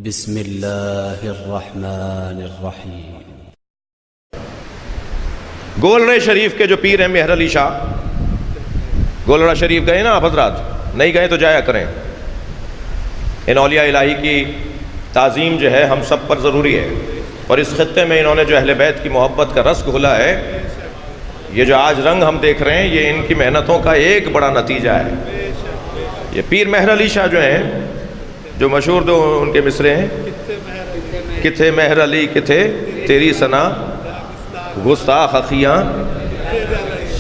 بسم اللہ الرحمن الرحیم۔ گولڑے شریف کے جو پیر ہیں مہر علی شاہ، گولڑا شریف گئے نا آپ حضرات؟ نہیں گئے تو جایا کریں۔ ان اولیاء الہی کی تعظیم جو ہے ہم سب پر ضروری ہے، اور اس خطے میں انہوں نے جو اہل بیت کی محبت کا رس گھولا ہے، یہ جو آج رنگ ہم دیکھ رہے ہیں، یہ ان کی محنتوں کا ایک بڑا نتیجہ ہے۔ یہ پیر مہر علی شاہ جو ہیں، جو مشہور دو ان کے مصرے ہیں، کتھے مہر علی کتھے تیری ثنا گستاخ اخیاں،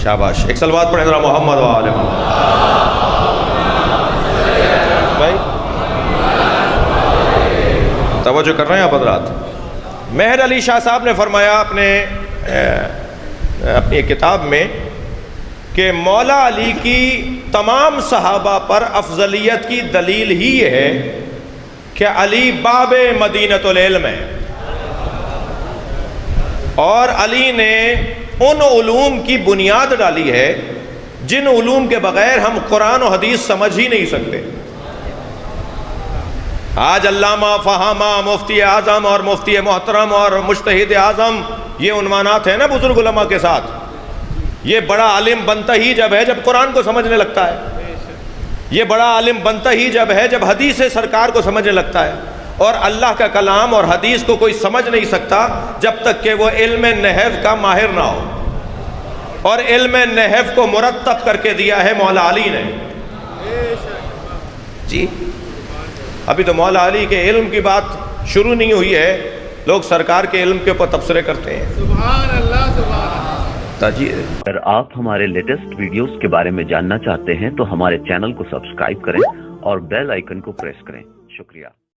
شاباش۔ ایک صلوات پڑھیں ذرا محمد و آل محمد۔ بھائی توجہ کر رہے ہیں آپ حضرات؟ مہر علی شاہ صاحب نے فرمایا اپنی کتاب میں کہ مولا علی کی تمام صحابہ پر افضلیت کی دلیل ہی یہ ہے کہ علی باب مدینۃ العلم ہے، اور علی نے ان علوم کی بنیاد ڈالی ہے جن علوم کے بغیر ہم قرآن و حدیث سمجھ ہی نہیں سکتے۔ آج علامہ، فہامہ، مفتی اعظم اور مفتی محترم اور مجتہد اعظم، یہ عنوانات ہیں نا بزرگ علماء کے ساتھ۔ یہ بڑا عالم بنتا ہی جب ہے جب قرآن کو سمجھنے لگتا ہے، یہ بڑا عالم بنتا ہی جب ہے جب حدیث سرکار کو سمجھنے لگتا ہے، اور اللہ کا کلام اور حدیث کو کوئی سمجھ نہیں سکتا جب تک کہ وہ علم نحو کا ماہر نہ ہو، اور علم نحو کو مرتب کر کے دیا ہے مولا علی نے۔ جی ابھی تو مولا علی کے علم کی بات شروع نہیں ہوئی ہے، لوگ سرکار کے علم کے اوپر تبصرے کرتے ہیں۔ سبحان اللہ، سبحان اللہ۔ اگر آپ ہمارے لیٹسٹ ویڈیوز کے بارے میں جاننا چاہتے ہیں تو ہمارے چینل کو سبسکرائب کریں اور بیل آئیکن کو پریس کریں۔ شکریہ۔